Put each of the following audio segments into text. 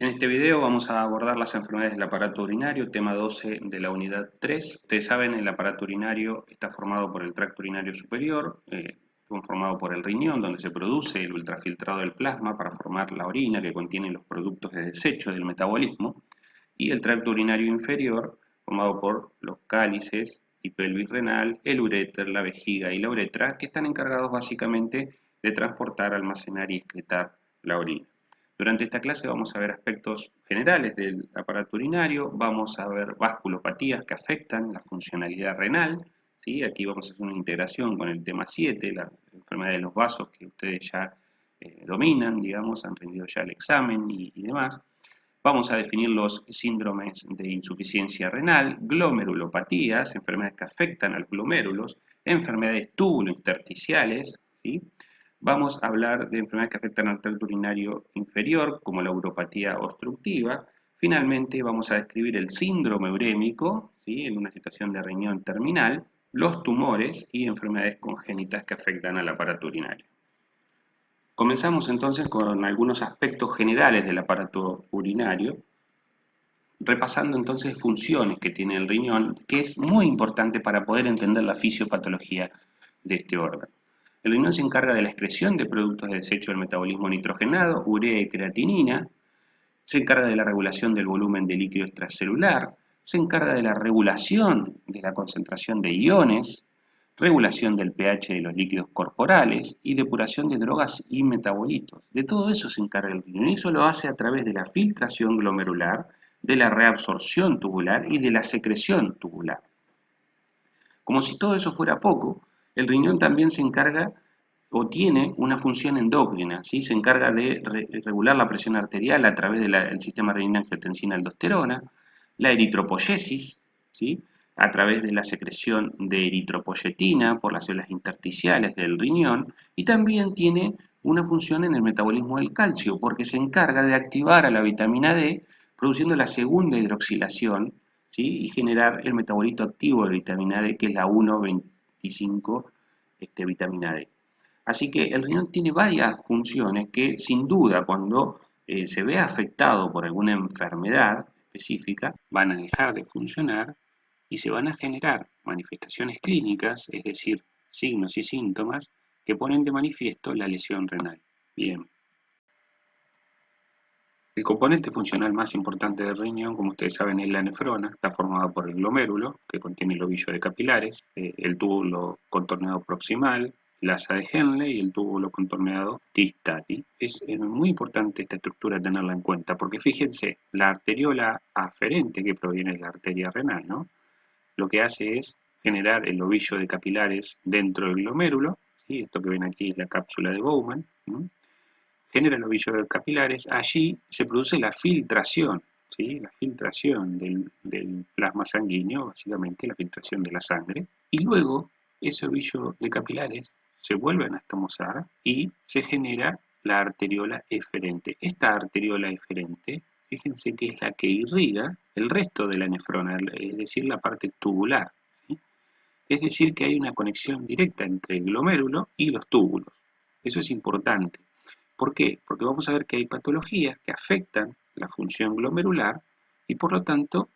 En este video vamos a abordar las enfermedades del aparato urinario, tema 12 de la unidad 3. Ustedes saben, el aparato urinario está formado por el tracto urinario superior, conformado por el riñón, donde se produce el ultrafiltrado del plasma para formar la orina que contiene los productos de desecho del metabolismo, y el tracto urinario inferior, formado por los cálices y pelvis renal, el uréter, la vejiga y la uretra, que están encargados básicamente de transportar, almacenar y excretar la orina. Durante esta clase vamos a ver aspectos generales del aparato urinario, vamos a ver vasculopatías que afectan la funcionalidad renal, ¿sí? Aquí vamos a hacer una integración con el tema 7, la enfermedad de los vasos que ustedes ya dominan, digamos, han rendido ya el examen y demás. Vamos a definir los síndromes de insuficiencia renal, glomerulopatías, enfermedades que afectan a los glomérulos, enfermedades túbulo-intersticiales, ¿sí? Vamos a hablar de enfermedades que afectan al tracto urinario inferior, como la uropatía obstructiva. Finalmente vamos a describir el síndrome urémico, ¿sí? En una situación de riñón terminal, los tumores y enfermedades congénitas que afectan al aparato urinario. Comenzamos entonces con algunos aspectos generales del aparato urinario, repasando entonces funciones que tiene el riñón, que es muy importante para poder entender la fisiopatología de este órgano. El riñón se encarga de la excreción de productos de desecho del metabolismo nitrogenado, urea y creatinina, se encarga de la regulación del volumen de líquido extracelular, se encarga de la regulación de la concentración de iones, regulación del pH de los líquidos corporales y depuración de drogas y metabolitos. De todo eso se encarga el riñón y eso lo hace a través de la filtración glomerular, de la reabsorción tubular y de la secreción tubular. Como si todo eso fuera poco, el riñón también se encarga o tiene una función endocrina, ¿sí? Se encarga de regular la presión arterial a través del sistema renina-angiotensina-aldosterona, la eritropoyesis, ¿sí? A través de la secreción de eritropoyetina por las células intersticiales del riñón, y también tiene una función en el metabolismo del calcio, porque se encarga de activar a la vitamina D, produciendo la segunda hidroxilación, ¿sí? Y generar el metabolito activo de vitamina D, que es la 1,25 vitamina D. Así que el riñón tiene varias funciones que sin duda cuando se ve afectado por alguna enfermedad específica van a dejar de funcionar y se van a generar manifestaciones clínicas, es decir, signos y síntomas que ponen de manifiesto la lesión renal. Bien. El componente funcional más importante del riñón, como ustedes saben, es la nefrona. Está formada por el glomérulo, que contiene el ovillo de capilares, el túbulo contorneado proximal, el asa de Henle y el túbulo contorneado distal. Es muy importante esta estructura tenerla en cuenta, porque fíjense, la arteriola aferente, que proviene de la arteria renal, ¿no? Lo que hace es generar el ovillo de capilares dentro del glomérulo, ¿sí? Esto que ven aquí es la cápsula de Bowman, ¿no? Genera los ovillos capilares, allí se produce la filtración, ¿sí? La filtración del plasma sanguíneo, básicamente la filtración de la sangre, y luego ese ovillo de capilares se vuelve a anastomosar y se genera la arteriola eferente. Esta arteriola eferente, fíjense que es la que irriga el resto de la nefrona, es decir, la parte tubular, ¿sí? Es decir, que hay una conexión directa entre el glomérulo y los túbulos. Eso es importante. ¿Por qué? Porque vamos a ver que hay patologías que afectan la función glomerular y por lo tanto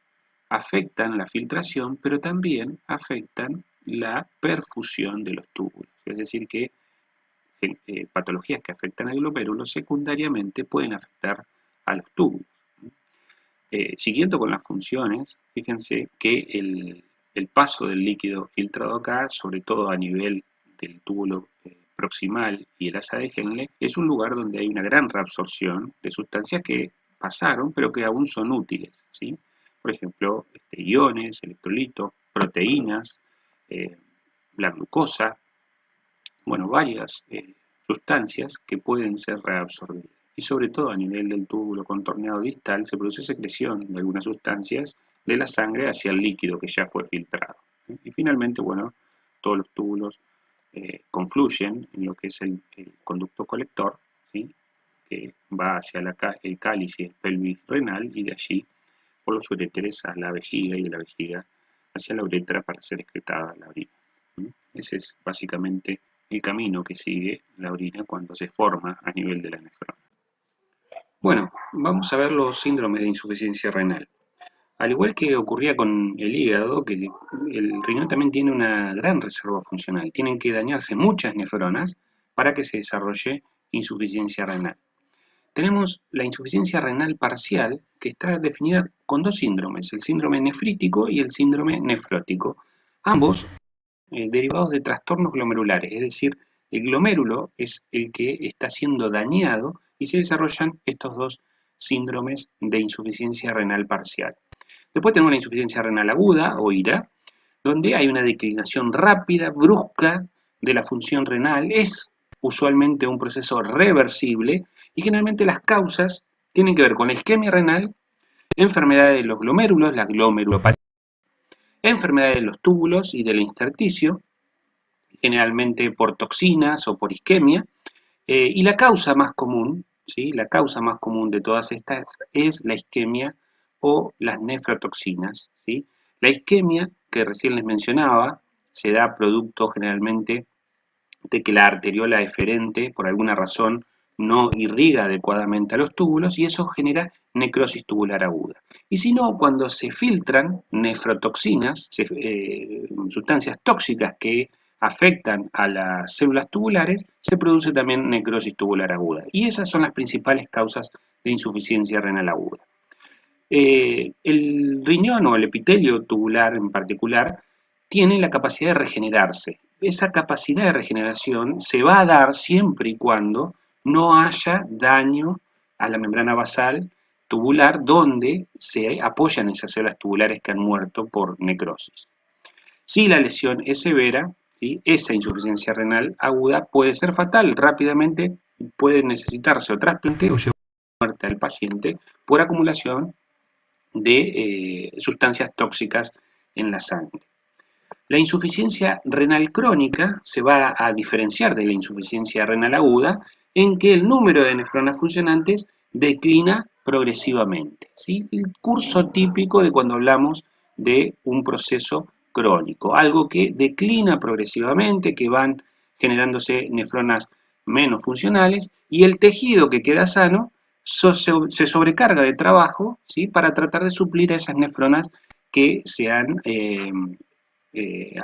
afectan la filtración, pero también afectan la perfusión de los túbulos. Es decir, que patologías que afectan al glomérulo secundariamente pueden afectar a los túbulos. Siguiendo con las funciones, fíjense que el paso del líquido filtrado acá, sobre todo a nivel del túbulo proximal y el asa de Henle, es un lugar donde hay una gran reabsorción de sustancias que pasaron pero que aún son útiles, ¿sí? Por ejemplo, iones, electrolitos, proteínas, la glucosa, bueno, varias sustancias que pueden ser reabsorbidas. Y sobre todo a nivel del túbulo contorneado distal se produce secreción de algunas sustancias de la sangre hacia el líquido que ya fue filtrado. Y finalmente, bueno, todos los túbulos confluyen en lo que es el conducto colector, ¿sí? Que va hacia el cáliz y el pelvis renal y de allí por los uréteres a la vejiga y de la vejiga hacia la uretra para ser excretada la orina. Ese es básicamente el camino que sigue la orina cuando se forma a nivel de la nefrona. Bueno, vamos a ver los síndromes de insuficiencia renal. Al igual que ocurría con el hígado, que el riñón también tiene una gran reserva funcional. Tienen que dañarse muchas nefronas para que se desarrolle insuficiencia renal. Tenemos la insuficiencia renal parcial, que está definida con dos síndromes, el síndrome nefrítico y el síndrome nefrótico, ambos derivados de trastornos glomerulares, es decir, el glomérulo es el que está siendo dañado y se desarrollan estos dos síndromes de insuficiencia renal parcial. Después tenemos la insuficiencia renal aguda o IRA, donde hay una declinación rápida, brusca de la función renal. Es usualmente un proceso reversible y generalmente las causas tienen que ver con la isquemia renal, enfermedades de los glomérulos, la glomerulopatía, enfermedades de los túbulos y del intersticio, generalmente por toxinas o por isquemia, y la causa más común, ¿sí? La causa más común de todas estas es la isquemia o las nefrotoxinas, ¿sí? La isquemia, que recién les mencionaba, se da producto generalmente de que la arteriola eferente, por alguna razón, no irriga adecuadamente a los túbulos y eso genera necrosis tubular aguda. Y si no, cuando se filtran nefrotoxinas, sustancias tóxicas que afectan a las células tubulares, se produce también necrosis tubular aguda. Y esas son las principales causas de insuficiencia renal aguda. El riñón o el epitelio tubular en particular tiene la capacidad de regenerarse. Esa capacidad de regeneración se va a dar siempre y cuando no haya daño a la membrana basal tubular donde se apoyan esas células tubulares que han muerto por necrosis. Si la lesión es severa, ¿sí? Esa insuficiencia renal aguda puede ser fatal. Rápidamente puede necesitarse o trasplante o llevar a la muerte al paciente por acumulación de sustancias tóxicas en la sangre. La insuficiencia renal crónica se va a diferenciar de la insuficiencia renal aguda en que el número de nefronas funcionantes declina progresivamente, ¿sí? El curso típico de cuando hablamos de un proceso crónico, algo que declina progresivamente, que van generándose nefronas menos funcionales y el tejido que queda sano se sobrecarga de trabajo, ¿sí? Para tratar de suplir a esas nefronas que se han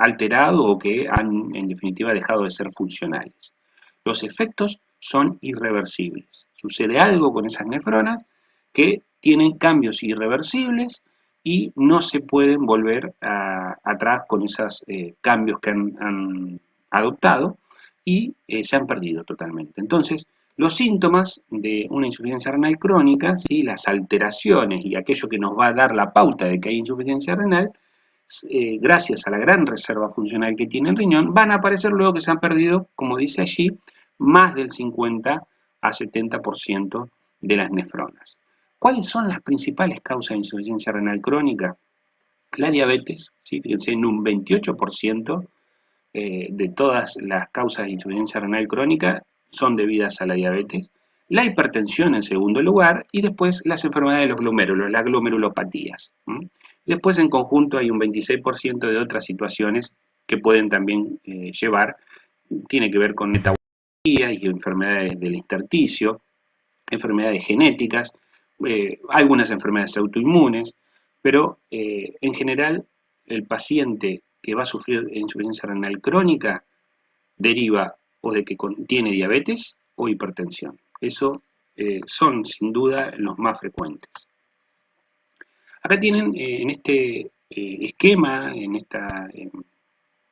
alterado o que han en definitiva dejado de ser funcionales. Los efectos son irreversibles. Sucede algo con esas nefronas que tienen cambios irreversibles y no se pueden volver atrás con esos cambios que han adoptado y se han perdido totalmente. Entonces, los síntomas de una insuficiencia renal crónica, ¿sí? Las alteraciones y aquello que nos va a dar la pauta de que hay insuficiencia renal, gracias a la gran reserva funcional que tiene el riñón, van a aparecer luego que se han perdido, como dice allí, más del 50 a 70% de las nefronas. ¿Cuáles son las principales causas de insuficiencia renal crónica? La diabetes, ¿sí? Fíjense, en un 28% de todas las causas de insuficiencia renal crónica son debidas a la diabetes, la hipertensión en segundo lugar y después las enfermedades de los glomérulos, las glomerulopatías. Después en conjunto hay un 26% de otras situaciones que pueden también llevar, tiene que ver con metabolía y enfermedades del intersticio, enfermedades genéticas, algunas enfermedades autoinmunes, pero en general el paciente que va a sufrir insuficiencia renal crónica deriva o de que tiene diabetes o hipertensión. Eso son sin duda los más frecuentes. Acá tienen en este esquema, en esta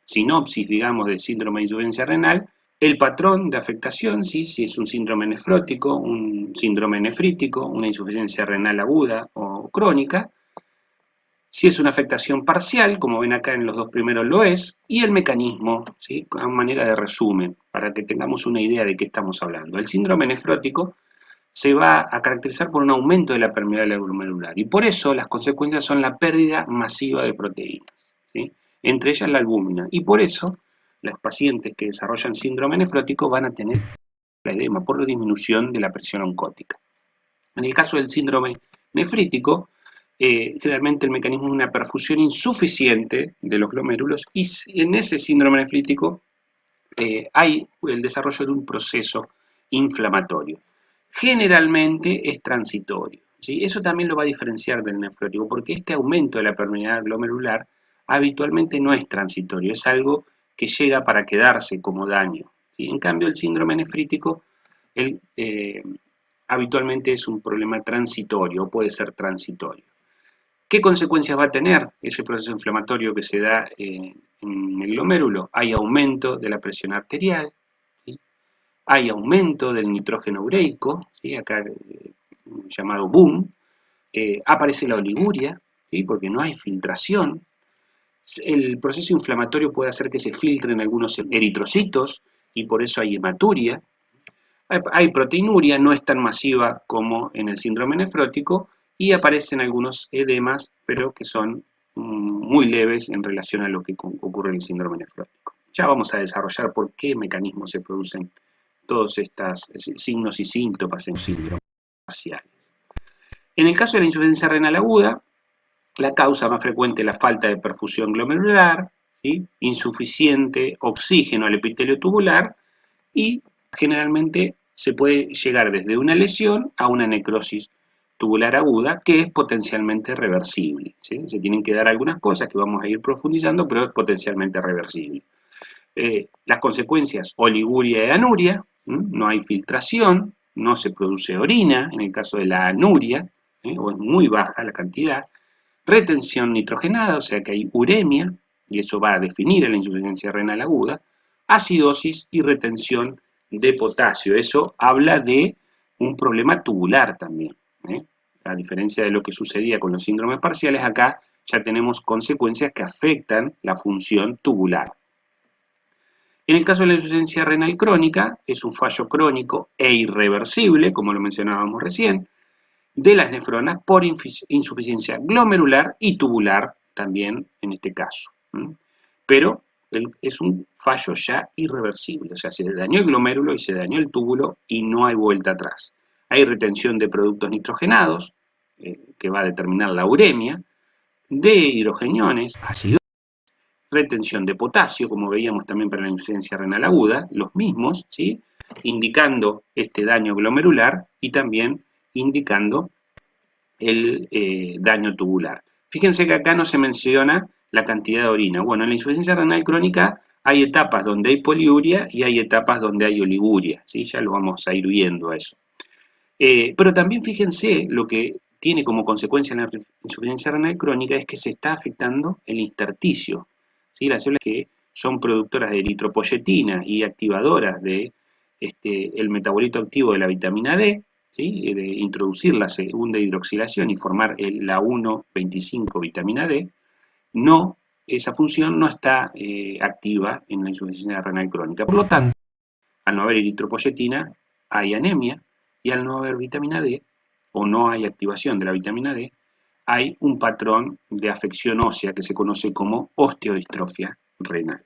sinopsis, digamos, del síndrome de insuficiencia renal, el patrón de afectación, ¿sí? Si es un síndrome nefrótico, un síndrome nefrítico, una insuficiencia renal aguda o crónica, si es una afectación parcial, como ven acá en los dos primeros lo es, y el mecanismo, ¿sí? A manera de resumen, para que tengamos una idea de qué estamos hablando. El síndrome nefrótico se va a caracterizar por un aumento de la permeabilidad glomerular y por eso las consecuencias son la pérdida masiva de proteínas, ¿sí? Entre ellas la albúmina, y por eso los pacientes que desarrollan síndrome nefrótico van a tener edema por la disminución de la presión oncótica. En el caso del síndrome nefrítico, generalmente el mecanismo es una perfusión insuficiente de los glomérulos y en ese síndrome nefrítico hay el desarrollo de un proceso inflamatorio generalmente es transitorio, ¿sí? Eso también lo va a diferenciar del nefrótico, porque este aumento de la permeabilidad glomerular habitualmente no es transitorio, es algo que llega para quedarse como daño, ¿sí? En cambio, el síndrome nefrítico habitualmente es un problema transitorio, puede ser transitorio. ¿Qué consecuencias va a tener ese proceso inflamatorio que se da en el glomérulo? Hay aumento de la presión arterial, ¿sí? Hay aumento del nitrógeno ureico, ¿sí? Acá llamado boom, aparece la oliguria, ¿sí? Porque no hay filtración. El proceso inflamatorio puede hacer que se filtren algunos eritrocitos y por eso hay hematuria. Hay proteinuria, no es tan masiva como en el síndrome nefrótico y aparecen algunos edemas, pero que son muy leves en relación a lo que ocurre en el síndrome nefrótico. Ya vamos a desarrollar por qué mecanismos se producen todos estos signos y síntomas en síndrome parciales. En el caso de la insuficiencia renal aguda, la causa más frecuente es la falta de perfusión glomerular, ¿sí? Insuficiente oxígeno al epitelio tubular y generalmente se puede llegar desde una lesión a una necrosis tubular aguda que es potencialmente reversible, ¿sí? Se tienen que dar algunas cosas que vamos a ir profundizando, pero es potencialmente reversible. Las consecuencias, oliguria y anuria, no hay filtración, no se produce orina en el caso de la anuria, o es muy baja la cantidad, retención nitrogenada, o sea que hay uremia, y eso va a definir la insuficiencia renal aguda, acidosis y retención de potasio. Eso habla de un problema tubular también. A diferencia de lo que sucedía con los síndromes parciales, acá ya tenemos consecuencias que afectan la función tubular. En el caso de la insuficiencia renal crónica, es un fallo crónico e irreversible, como lo mencionábamos recién, de las nefronas por insuficiencia glomerular y tubular también en este caso. Pero es un fallo ya irreversible, o sea, se dañó el glomérulo y se dañó el túbulo y no hay vuelta atrás. Hay retención de productos nitrogenados, que va a determinar la uremia, de hidrogeniones, ácido, retención de potasio, como veíamos también para la insuficiencia renal aguda, los mismos, ¿sí? Indicando este daño glomerular y también indicando el daño tubular. Fíjense que acá no se menciona la cantidad de orina. Bueno, en la insuficiencia renal crónica hay etapas donde hay poliuria y hay etapas donde hay oliguria, ¿sí? Ya lo vamos a ir viendo a eso. Pero también fíjense lo que tiene como consecuencia en la insuficiencia renal crónica es que se está afectando el intersticio, ¿sí? Las células que son productoras de eritropoyetina y activadoras de el metabolito activo de la vitamina D, ¿sí? De introducir la segunda hidroxilación y formar la 1,25 vitamina D, esa función no está activa en la insuficiencia renal crónica. Por lo tanto, al no haber eritropoyetina, hay anemia, y al no haber vitamina D, o no hay activación de la vitamina D, hay un patrón de afección ósea que se conoce como osteodistrofia renal.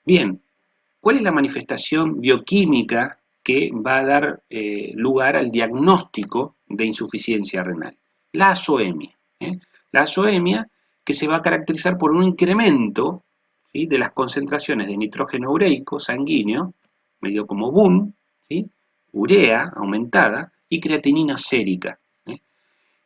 Bien, ¿cuál es la manifestación bioquímica que va a dar lugar al diagnóstico de insuficiencia renal? La azoemia. La azoemia que se va a caracterizar por un incremento, ¿sí?, de las concentraciones de nitrógeno ureico sanguíneo, medio como boom, ¿sí?, urea aumentada y creatinina sérica.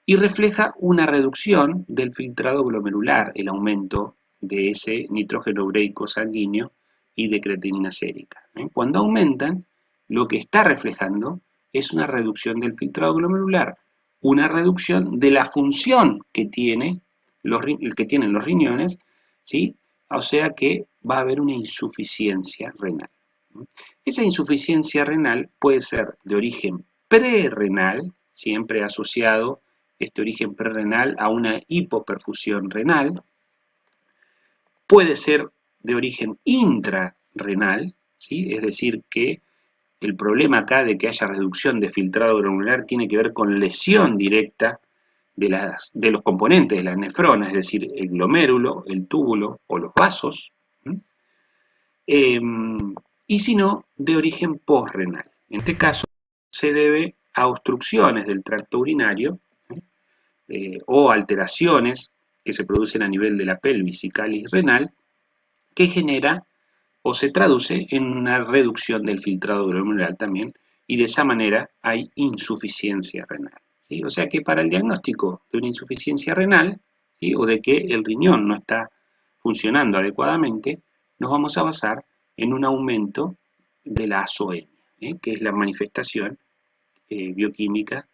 Y refleja una reducción del filtrado glomerular, el aumento de ese nitrógeno ureico sanguíneo y de creatinina sérica. Cuando aumentan, lo que está reflejando es una reducción del filtrado glomerular, una reducción de la función que tienen los riñones, ¿sí? O sea que va a haber una insuficiencia renal. Esa insuficiencia renal puede ser de origen prerrenal, siempre asociado este origen prerrenal a una hipoperfusión renal, puede ser de origen intrarrenal, ¿sí? Es decir, que el problema acá de que haya reducción de filtrado glomerular tiene que ver con lesión directa de los componentes de las nefronas, es decir, el glomérulo, el túbulo o los vasos, y si no, de origen posrenal. En este caso, se debe a obstrucciones del tracto urinario o alteraciones que se producen a nivel de la pelvis y cáliz renal, que genera o se traduce en una reducción del filtrado glomerular también, y de esa manera hay insuficiencia renal, ¿sí? O sea que para el diagnóstico de una insuficiencia renal, ¿sí?, o de que el riñón no está funcionando adecuadamente, nos vamos a basar en un aumento de la azoemia, que es la manifestación bioquímica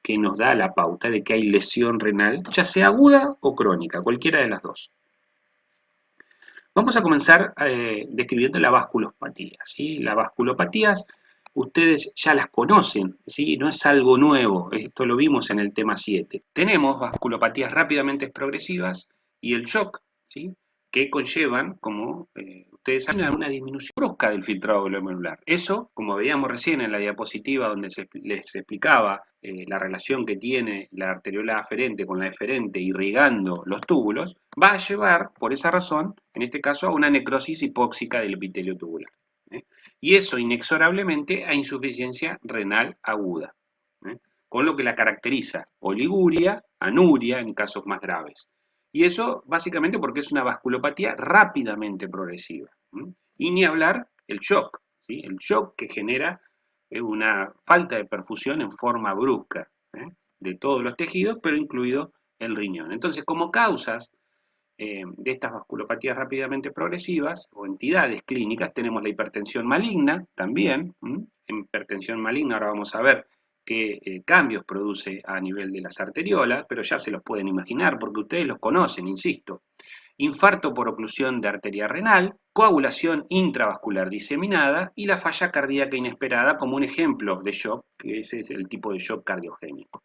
que nos da la pauta de que hay lesión renal, ya sea aguda o crónica, cualquiera de las dos. Vamos a comenzar describiendo la vasculopatía, ¿sí? Las vasculopatías ustedes ya las conocen, ¿sí? No es algo nuevo, esto lo vimos en el tema 7. Tenemos vasculopatías rápidamente progresivas y el shock, ¿sí?, que conllevan, como ustedes saben, una disminución brusca del filtrado glomerular. Eso, como veíamos recién en la diapositiva donde les explicaba la relación que tiene la arteriola aferente con la eferente irrigando los túbulos, va a llevar, por esa razón, en este caso, a una necrosis hipóxica del epitelio tubular. Y eso inexorablemente a insuficiencia renal aguda, con lo que la caracteriza oliguria, anuria en casos más graves. Y eso básicamente porque es una vasculopatía rápidamente progresiva. Y ni hablar el shock, ¿sí?, el shock que genera una falta de perfusión en forma brusca de todos los tejidos, pero incluido el riñón. Entonces, como causas de estas vasculopatías rápidamente progresivas o entidades clínicas tenemos la hipertensión maligna también. En hipertensión maligna ahora vamos a ver qué cambios produce a nivel de las arteriolas, pero ya se los pueden imaginar porque ustedes los conocen, insisto. Infarto por oclusión de arteria renal, coagulación intravascular diseminada y la falla cardíaca inesperada como un ejemplo de shock, que ese es el tipo de shock cardiogénico.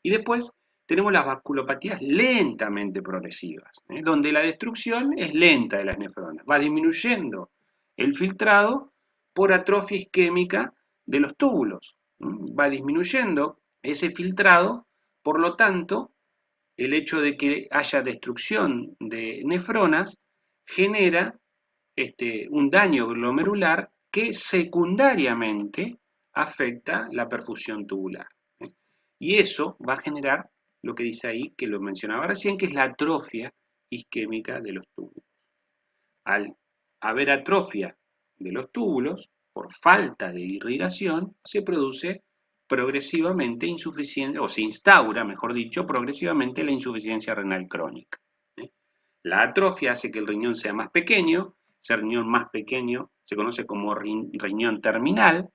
Y después tenemos las vasculopatías lentamente progresivas, donde la destrucción es lenta de las nefronas, va disminuyendo el filtrado por atrofia isquémica de los túbulos, va disminuyendo ese filtrado, por lo tanto, el hecho de que haya destrucción de nefronas genera un daño glomerular que secundariamente afecta la perfusión tubular. Y eso va a generar lo que dice ahí, que lo mencionaba recién, que es la atrofia isquémica de los túbulos. Al haber atrofia de los túbulos, por falta de irrigación, se produce progresivamente insuficiencia, o se instaura, mejor dicho, progresivamente la insuficiencia renal crónica. La atrofia hace que el riñón sea más pequeño, ese riñón más pequeño se conoce como riñón terminal,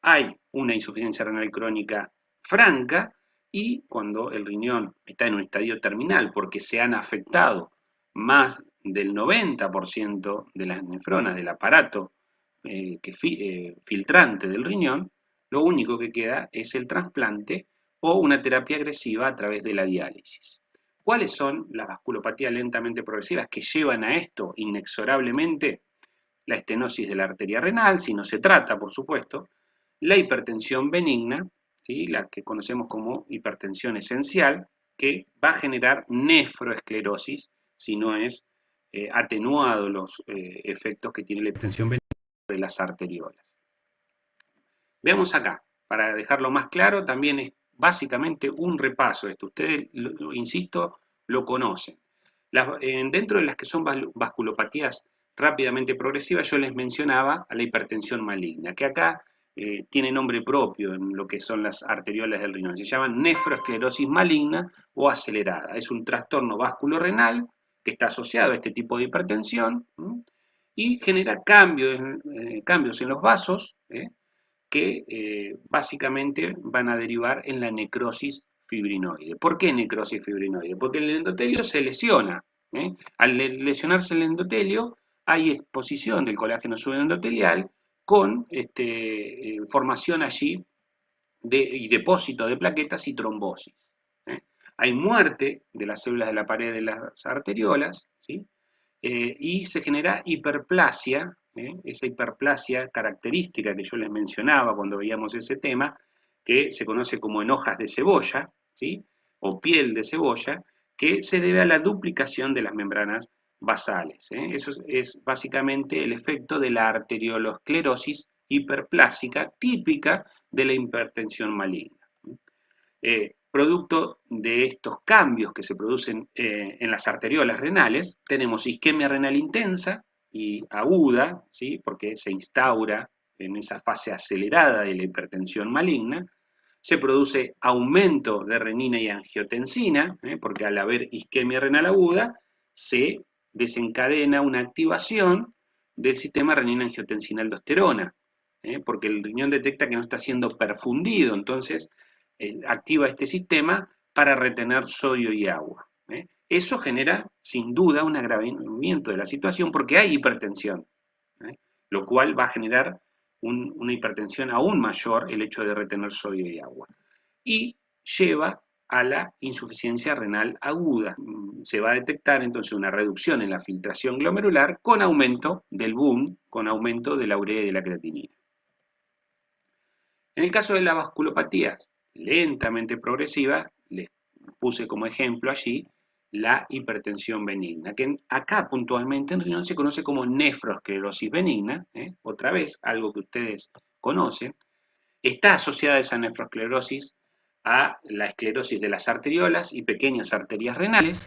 hay una insuficiencia renal crónica franca, y cuando el riñón está en un estadio terminal porque se han afectado más del 90% de las nefronas del aparato filtrante del riñón, lo único que queda es el trasplante o una terapia agresiva a través de la diálisis. ¿Cuáles son las vasculopatías lentamente progresivas que llevan a esto inexorablemente? La estenosis de la arteria renal, si no se trata, por supuesto, la hipertensión benigna, ¿sí?, la que conocemos como hipertensión esencial, que va a generar nefroesclerosis si no es atenuado los efectos que tiene la hipertensión benigna sobre las arteriolas. Veamos acá, para dejarlo más claro, también es básicamente un repaso esto. Ustedes, insisto, lo conocen. Dentro de las que son vasculopatías rápidamente progresivas, yo les mencionaba a la hipertensión maligna, que acá tiene nombre propio en lo que son las arteriolas del riñón. Se llaman nefroesclerosis maligna o acelerada. Es un trastorno vasculorenal que está asociado a este tipo de hipertensión y genera cambios en los vasos que básicamente van a derivar en la necrosis fibrinoide. ¿Por qué necrosis fibrinoide? Porque el endotelio se lesiona. Al lesionarse el endotelio, hay exposición del colágeno subendotelial con formación allí y depósito de plaquetas y trombosis. Hay muerte de las células de la pared de las arteriolas, ¿sí? Y se genera hiperplasia, esa hiperplasia característica que yo les mencionaba cuando veíamos ese tema, que se conoce como en hojas de cebolla, ¿sí?, o piel de cebolla, que se debe a la duplicación de las membranas basales. Eso es básicamente el efecto de la arteriolosclerosis hiperplásica típica de la hipertensión maligna. Producto de estos cambios que se producen en las arteriolas renales, tenemos isquemia renal intensa y aguda, ¿sí?, porque se instaura en esa fase acelerada de la hipertensión maligna, se produce aumento de renina y angiotensina, porque al haber isquemia renal aguda, se desencadena una activación del sistema renina-angiotensina-aldosterona, porque el riñón detecta que no está siendo perfundido, entonces activa este sistema para retener sodio y agua. Eso genera, sin duda, un agravamiento de la situación porque hay hipertensión, lo cual va a generar una hipertensión aún mayor el hecho de retener sodio y agua. Y lleva a la insuficiencia renal aguda. Se va a detectar entonces una reducción en la filtración glomerular con aumento del BUN, con aumento de la urea y de la creatinina. En el caso de las vasculopatías lentamente progresivas, les puse como ejemplo allí la hipertensión benigna, que acá puntualmente en riñón se conoce como nefroesclerosis benigna, otra vez, algo que ustedes conocen. Está asociada esa nefroesclerosis a la esclerosis de las arteriolas y pequeñas arterias renales,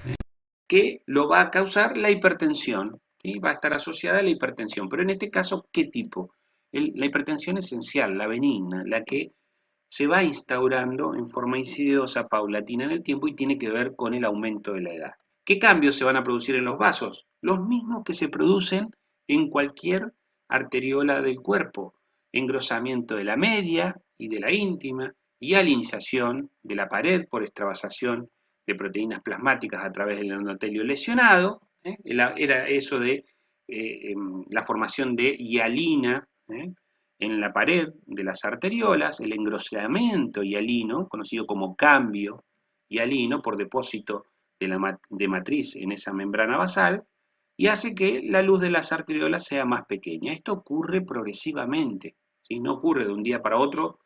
que lo va a causar la hipertensión, ¿sí? Va a estar asociada a la hipertensión, pero en este caso, ¿qué tipo? La hipertensión esencial, la benigna, la que se va instaurando en forma insidiosa, paulatina en el tiempo y tiene que ver con el aumento de la edad. ¿Qué cambios se van a producir en los vasos? Los mismos que se producen en cualquier arteriola del cuerpo. Engrosamiento de la media y de la íntima, hialinización de la pared por extravasación de proteínas plasmáticas a través del endotelio lesionado. Era eso de la formación de hialina, en la pared de las arteriolas, el engrosamiento hialino, conocido como cambio hialino por depósito de matriz en esa membrana basal, y hace que la luz de las arteriolas sea más pequeña. Esto ocurre progresivamente, ¿sí? No ocurre de un día para otro,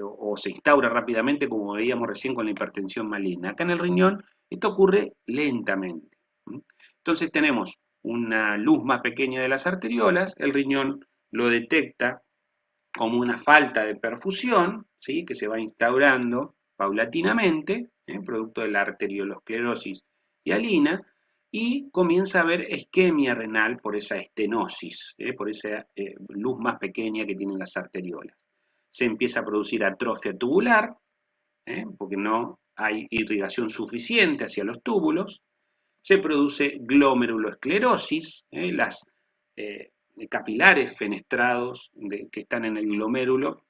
o se instaura rápidamente como veíamos recién con la hipertensión maligna. Acá en el riñón esto ocurre lentamente. Entonces tenemos una luz más pequeña de las arteriolas, el riñón lo detecta como una falta de perfusión, ¿sí? Que se va instaurando paulatinamente, producto de la arteriolosclerosis hialina, y comienza a haber isquemia renal por esa estenosis, por esa luz más pequeña que tienen las arteriolas. Se empieza a producir atrofia tubular, porque no hay irrigación suficiente hacia los túbulos. Se produce glomerulosclerosis, las capilares fenestrados que están en el glomérulo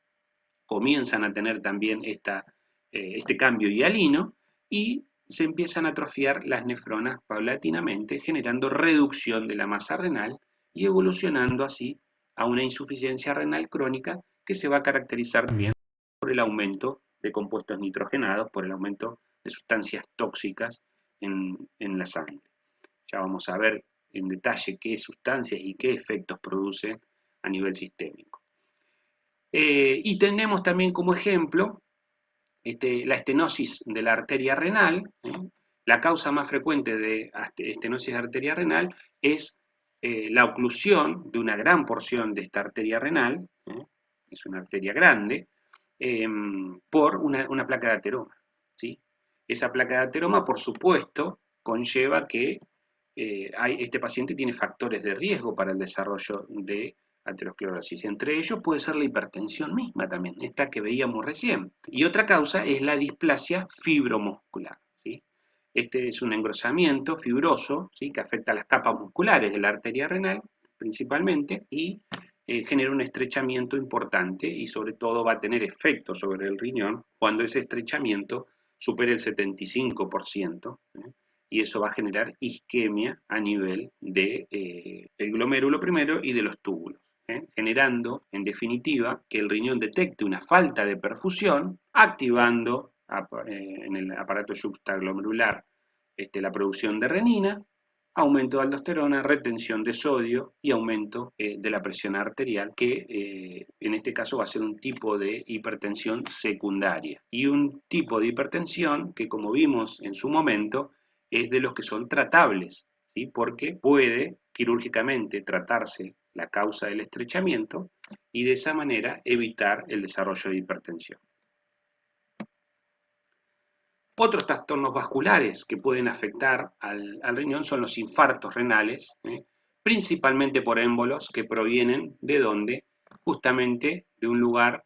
comienzan a tener también este cambio hialino y se empiezan a atrofiar las nefronas paulatinamente, generando reducción de la masa renal y evolucionando así a una insuficiencia renal crónica que se va a caracterizar también por el aumento de compuestos nitrogenados, por el aumento de sustancias tóxicas en la sangre. Ya vamos a ver en detalle qué sustancias y qué efectos producen a nivel sistémico. Y tenemos también como ejemplo la estenosis de la arteria renal. La causa más frecuente de estenosis de arteria renal es la oclusión de una gran porción de esta arteria renal, es una arteria grande, por una placa de ateroma, ¿sí? Esa placa de ateroma, por supuesto, conlleva que este paciente tiene factores de riesgo para el desarrollo de aterosclerosis. Entre ellos puede ser la hipertensión misma también, esta que veíamos recién. Y otra causa es la displasia fibromuscular, ¿sí? Este es un engrosamiento fibroso, ¿sí? Que afecta a las capas musculares de la arteria renal principalmente y genera un estrechamiento importante y sobre todo va a tener efecto sobre el riñón cuando ese estrechamiento supere el 75%, y eso va a generar isquemia a nivel del glomérulo primero y de los túbulos, generando en definitiva que el riñón detecte una falta de perfusión, activando en el aparato yuxtaglomerular la producción de renina, aumento de aldosterona, retención de sodio y aumento de la presión arterial, que en este caso va a ser un tipo de hipertensión secundaria. Y un tipo de hipertensión que, como vimos en su momento, es de los que son tratables, ¿sí? Porque puede quirúrgicamente tratarse la causa del estrechamiento y de esa manera evitar el desarrollo de hipertensión. Otros trastornos vasculares que pueden afectar al riñón son los infartos renales, principalmente por émbolos que provienen de dónde? justamente de un lugar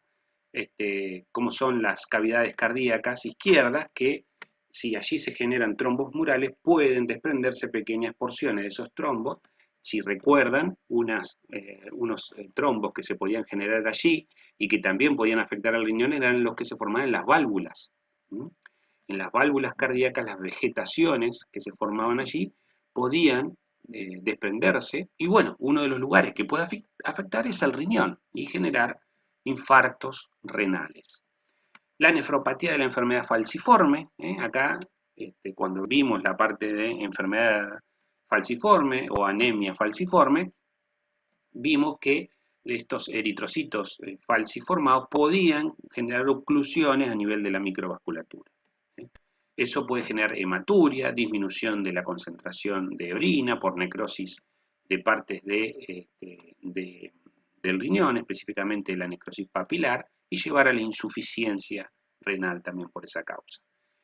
como son las cavidades cardíacas izquierdas, que si allí se generan trombos murales, pueden desprenderse pequeñas porciones de esos trombos. Si recuerdan, unos trombos que se podían generar allí y que también podían afectar al riñón eran los que se formaban en las válvulas. En las válvulas cardíacas, las vegetaciones que se formaban allí podían desprenderse, y bueno, uno de los lugares que puede afectar es el riñón y generar infartos renales. La nefropatía de la enfermedad falciforme, acá cuando vimos la parte de enfermedad falciforme o anemia falciforme, vimos que estos eritrocitos falciformados podían generar oclusiones a nivel de la microvasculatura. Eso puede generar hematuria, disminución de la concentración de orina por necrosis de partes del riñón, específicamente la necrosis papilar, y llevar a la insuficiencia renal también por esa causa.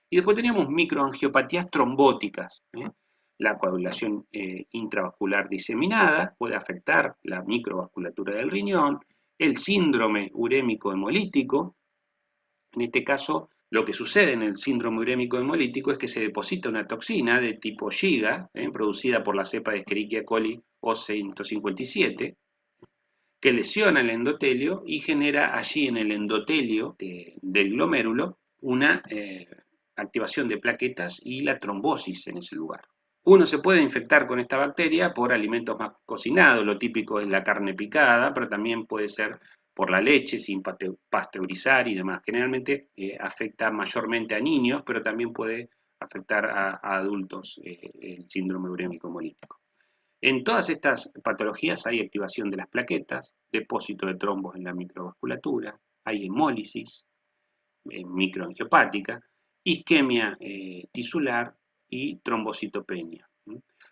Y después teníamos microangiopatías trombóticas. La coagulación intravascular diseminada puede afectar la microvasculatura del riñón, el síndrome urémico hemolítico. En este caso, lo que sucede en el síndrome urémico hemolítico es que se deposita una toxina de tipo Shiga, producida por la cepa de Escherichia coli O157, que lesiona el endotelio y genera allí en el endotelio del glomérulo una activación de plaquetas y la trombosis en ese lugar. Uno se puede infectar con esta bacteria por alimentos más cocinados, lo típico es la carne picada, pero también puede ser por la leche sin pasteurizar y demás. Generalmente afecta mayormente a niños, pero también puede afectar a adultos el síndrome urémico hemolítico. En todas estas patologías hay activación de las plaquetas, depósito de trombos en la microvasculatura, hay hemólisis microangiopática, isquemia tisular y trombocitopenia.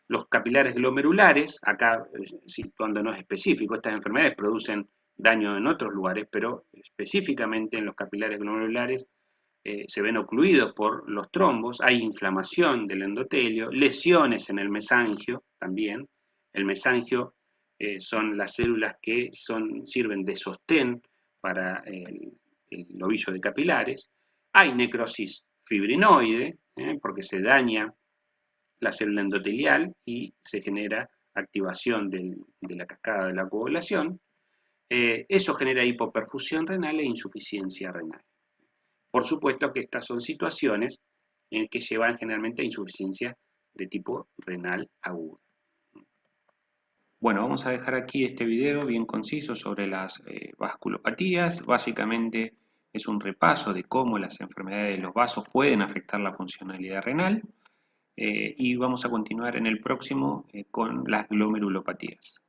Los capilares glomerulares, acá situándonos específico, estas enfermedades producen daño en otros lugares, pero específicamente en los capilares glomerulares se ven ocluidos por los trombos, hay inflamación del endotelio, lesiones en el mesangio también. El mesangio son las células que sirven de sostén para el ovillo de capilares. Hay necrosis fibrinoide, porque se daña la célula endotelial y se genera activación de la cascada de la coagulación. Eso genera hipoperfusión renal e insuficiencia renal. Por supuesto que estas son situaciones que llevan generalmente a insuficiencia de tipo renal aguda. Bueno, vamos a dejar aquí este video bien conciso sobre las vasculopatías. Básicamente es un repaso de cómo las enfermedades de los vasos pueden afectar la funcionalidad renal y vamos a continuar en el próximo con las glomerulopatías.